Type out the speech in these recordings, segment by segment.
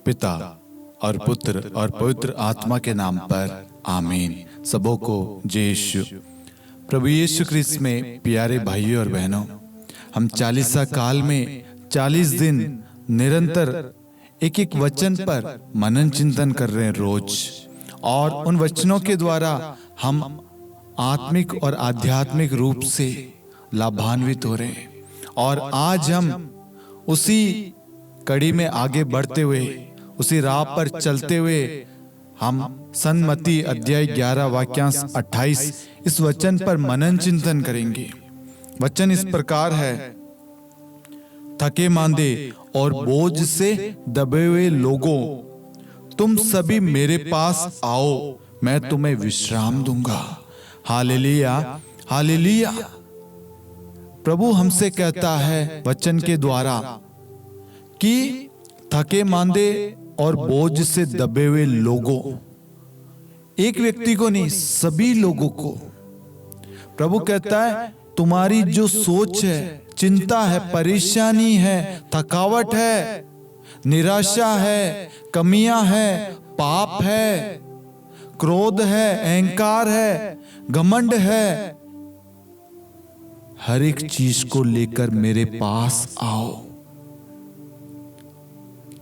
पिता और पुत्र और पवित्र आत्मा के नाम पर आमीन। सबों को जय यीशु। प्रभु यीशु ख्रिस्त में प्यारे भाइयों और बहनों, हम 40 काल में 40 दिन निरंतर एक एक वचन पर मनन चिंतन कर रहे हैं रोज, और उन वचनों के द्वारा हम आत्मिक और आध्यात्मिक रूप से लाभान्वित हो रहे हैं। और आज हम उसी कड़ी में आगे बढ़ते हुए, उसी राह पर चलते हुए हम सन्मति अध्याय 11 वाक्यांश 28 इस वचन पर मनन चिंतन करेंगे। वचन इस प्रकार है, थके मांदे और बोझ से दबे हुए लोगों, तुम सभी मेरे पास आओ, मैं तुम्हें विश्राम दूंगा। Hallelujah, hallelujah. प्रभु हमसे कहता है वचन के द्वारा कि थके मांदे और बोझ से दबे हुए लोगों, एक व्यक्ति को नहीं, सभी लोगों को। प्रभु कहता है तुम्हारी जो सोच है, चिंता है, परेशानी है, थकावट है, निराशा है, कमियां है, पाप है, क्रोध है, अहंकार है, घमंड है, हर एक चीज को लेकर मेरे पास आओ।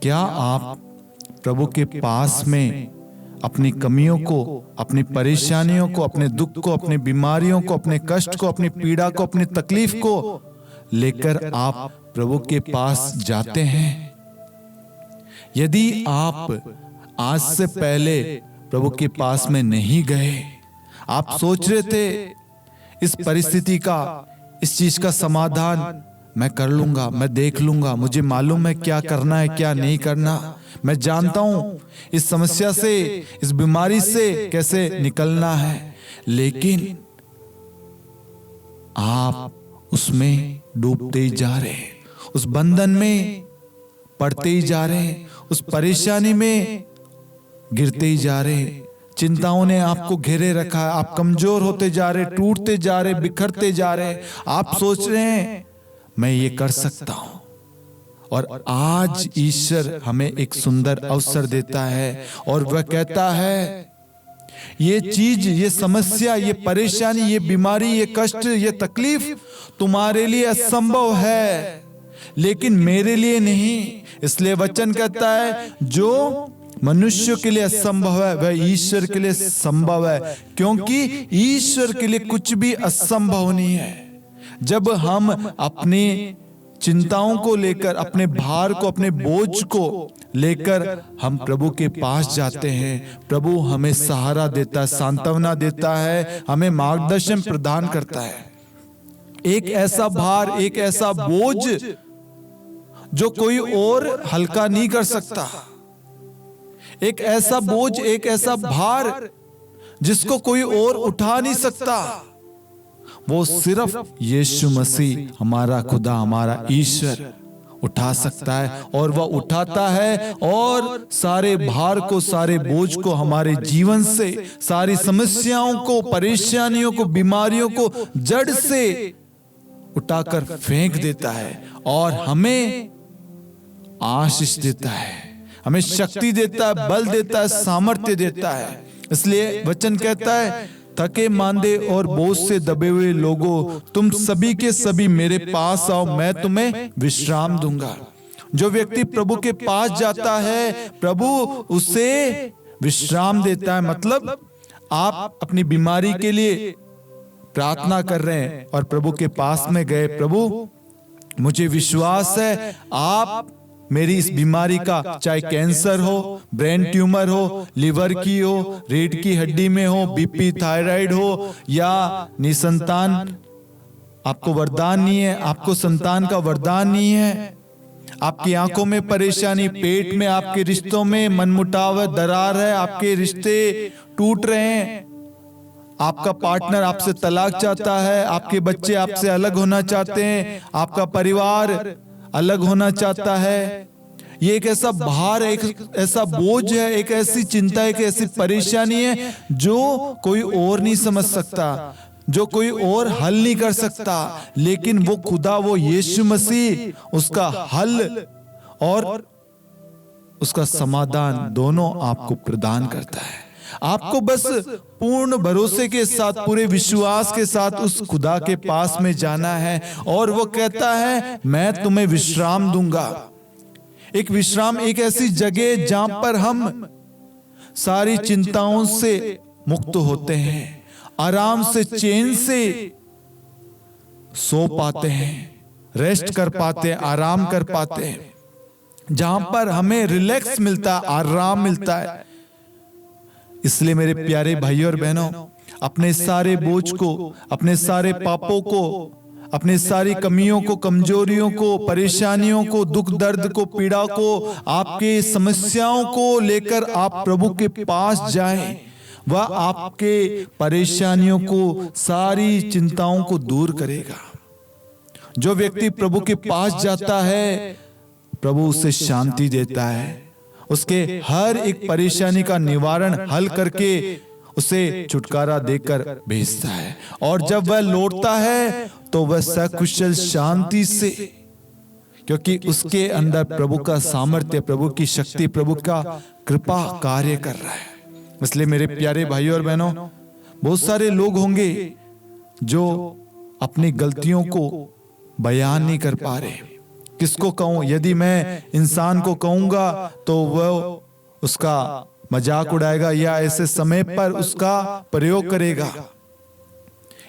क्या आप प्रभु के पास में अपनी कमियों को, अपनी परेशानियों को, अपने दुख को, अपनी बीमारियों को, अपने कष्ट को, अपनी पीड़ा को, अपनी तकलीफ को लेकर आप प्रभु के पास जाते हैं? यदि आप आज से पहले प्रभु के पास में नहीं गए, आप सोच रहे थे इस परिस्थिति का, इस चीज का समाधान मैं कर लूंगा, मैं देख लूंगा, मुझे मालूम है क्या करना है क्या नहीं करना, मैं जानता हूं इस समस्या से, इस बीमारी से कैसे निकलना है, लेकिन आप उसमें डूबते ही जा रहे हैं, उस बंधन में पड़ते ही जा रहे हैं, उस परेशानी में गिरते ही जा रहे हैं। चिंताओं ने आपको घेरे रखा है, आप कमजोर होते जा रहे, टूटते जा रहे, बिखरते जा रहे। आप सोच रहे हैं मैं ये कर सकता हूं, और आज ईश्वर हमें एक सुंदर अवसर देता है और वह कहता है ये चीज, ये समस्या, ये परेशानी, ये बीमारी, ये कष्ट, ये तकलीफ तुम्हारे लिए असंभव है, लेकिन मेरे लिए नहीं। इसलिए वचन कहता है जो मनुष्य के लिए असंभव है वह ईश्वर के लिए संभव है, क्योंकि ईश्वर के लिए कुछ भी असंभव नहीं है। जब हम अपनी चिंताओं को लेकर, अपने भार को, अपने बोझ को लेकर हम प्रभु के पास जाते हैं, प्रभु हमें सहारा देता है, सांत्वना देता है, हमें मार्गदर्शन प्रदान करता है। एक ऐसा भार, एक ऐसा बोझ जो कोई और हल्का नहीं कर सकता, एक ऐसा बोझ, एक ऐसा भार जिसको कोई और उठा नहीं सकता, वो सिर्फ यीशु मसीह, हमारा खुदा, हमारा ईश्वर उठा सकता है। और वह उठाता है और सारे भार को, सारे बोझ को हमारे जीवन से, सारी समस्याओं को, परेशानियों को, बीमारियों को जड़ से उठाकर फेंक देता है और हमें आशीष देता है, हमें शक्ति देता है, बल देता है, सामर्थ्य देता है। इसलिए वचन कहता है थके मांदे और बोझ से दबे हुए लोगों, तुम सभी के सभी मेरे पास आओ, मैं तुम्हें विश्राम दूंगा। जो व्यक्ति प्रभु के पास जाता है, प्रभु उसे विश्राम देता है। मतलब आप अपनी बीमारी के लिए प्रार्थना कर रहे हैं और प्रभु के पास में गए, प्रभु मुझे विश्वास है आप मेरी इस बीमारी का, चाहे कैंसर हो, ब्रेन ट्यूमर हो, लिवर की हो, रीढ़ की हड्डी में हो, बीपी, थायराइड हो, या निसंतान, आपको वरदान नहीं है, आपको संतान का वरदान नहीं है, आपकी आंखों में परेशानी, पेट में, आपके रिश्तों में मनमुटाव है, दरार है, आपके रिश्ते टूट रहे हैं, आपका पार्टनर आपसे तलाक चाहता है, आपके बच्चे आपसे अलग होना चाहते हैं, आपका परिवार अलग होना चाहता है। ये एक ऐसा भार है, एक ऐसा बोझ है, एक ऐसी चिंता है, एक ऐसी परेशानी है जो कोई और नहीं समझ सकता, जो कोई और हल नहीं कर सकता, लेकिन वो खुदा, वो यीशु मसीह उसका हल और उसका समाधान दोनों आपको प्रदान करता है। आपको बस पूर्ण भरोसे के साथ, पूरे विश्वास के साथ उस खुदा के पास में जाना है और वो कहता है मैं तुम्हें विश्राम दूंगा। एक विश्राम, एक ऐसी जगह जहां पर हम सारी चिंताओं से मुक्त होते हैं, आराम से, चैन से सो पाते हैं, रेस्ट कर पाते हैं, आराम कर पाते हैं, जहां पर हमें रिलैक्स मिलता है, आराम मिलता है। इसलिए मेरे प्यारे भाइयों और बहनों, अपने सारे बोझ को, अपने सारे पापों को, अपने सारी कमियों को, कमजोरियों को, परेशानियों को, दुख दर्द को, पीड़ा को, आपके समस्याओं को लेकर आप प्रभु के पास जाएं। वह आपके परेशानियों को, सारी चिंताओं को दूर करेगा। जो व्यक्ति प्रभु के पास जाता है, प्रभु उसे शांति देता है, उसके हर एक परेशानी का निवारण हल करके उसे छुटकारा देकर भेजता है। और जब वह लौटता है तो वह सकुशल शांति से, क्योंकि उसके अंदर प्रभु का सामर्थ्य, प्रभु की शक्ति, प्रभु का कृपा कार्य कर रहा है। इसलिए मेरे प्यारे भाइयों और बहनों, बहुत सारे लोग होंगे जो अपनी गलतियों को बयान नहीं कर पा रहे। किसको कहूं? यदि मैं इंसान को कहूंगा तो वह उसका मजाक उड़ाएगा या ऐसे समय पर उसका प्रयोग करेगा।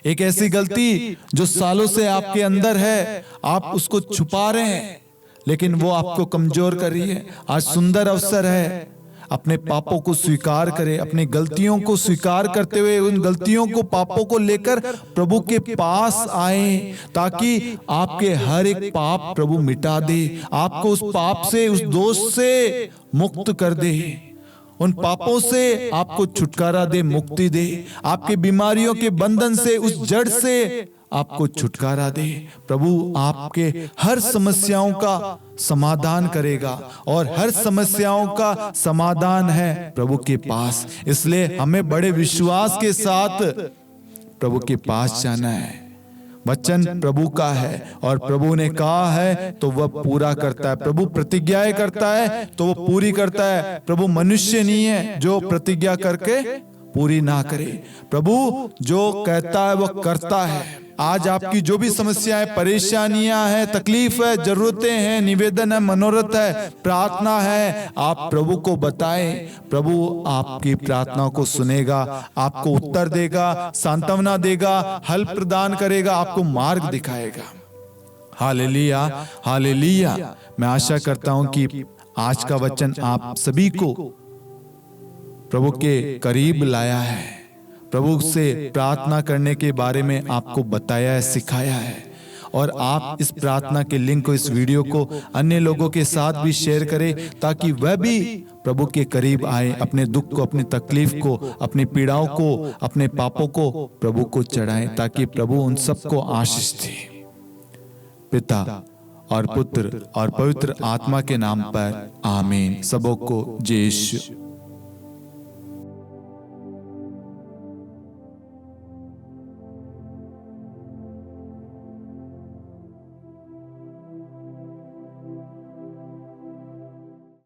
एक ऐसी गलती जो सालों से आपके अंदर है, आप उसको छुपा रहे हैं, लेकिन वो आपको कमजोर कर रही है। आज सुंदर अवसर है, अपने पापों को स्वीकार करें, अपनी गलतियों को स्वीकार करते हुए उन गलतियों को, पापों को लेकर प्रभु के पास आए, ताकि आपके हर एक पाप प्रभु मिटा दे, आपको उस पाप से, उस दोष से मुक्त कर दे, उन पापों से आपको छुटकारा दे, मुक्ति दे, आपके बीमारियों के बंधन से, उस जड़ से आपको छुटकारा दे। प्रभु आपके हर समस्याओं का समाधान करेगा और हर समस्याओं का समाधान है प्रभु के पास। इसलिए हमें बड़े विश्वास के साथ प्रभु के पास जाना है। वचन प्रभु का है और प्रभु ने कहा है तो वह पूरा करता है। प्रभु प्रतिज्ञाएं करता है तो वह पूरी करता है। प्रभु मनुष्य नहीं है जो प्रतिज्ञा करके पूरी ना करे। प्रभु जो कहता है वह करता है। आज आपकी जो भी समस्याएं, परेशानियां हैं, तकलीफ है, जरूरतें हैं, निवेदन है, मनोरथ है, प्रार्थना है, आप प्रभु को बताएं। प्रभु आपकी प्रार्थना को सुनेगा, आपको उत्तर देगा, सांत्वना देगा, हल प्रदान करेगा, आपको मार्ग दिखाएगा। Hallelujah, hallelujah. मैं आशा करता हूं कि आज का वचन आप सभी को प्रभु के करीब लाया है, प्रभु से प्रार्थना करने के बारे में आपको बताया है, सिखाया है। और आप इस प्रार्थना के लिंक को, इस वीडियो को अन्य लोगों के साथ भी शेयर करें, ताकि वह भी प्रभु के करीब आए, अपने दुख को, अपनी तकलीफ को, अपनी पीड़ाओं को, अपने पापों को प्रभु को चढ़ाएं, ताकि प्रभु उन सबको आशीष दे। पिता और पुत्र और पवित्र आत्मा के नाम पर आमीन। सबों को जय यीशु।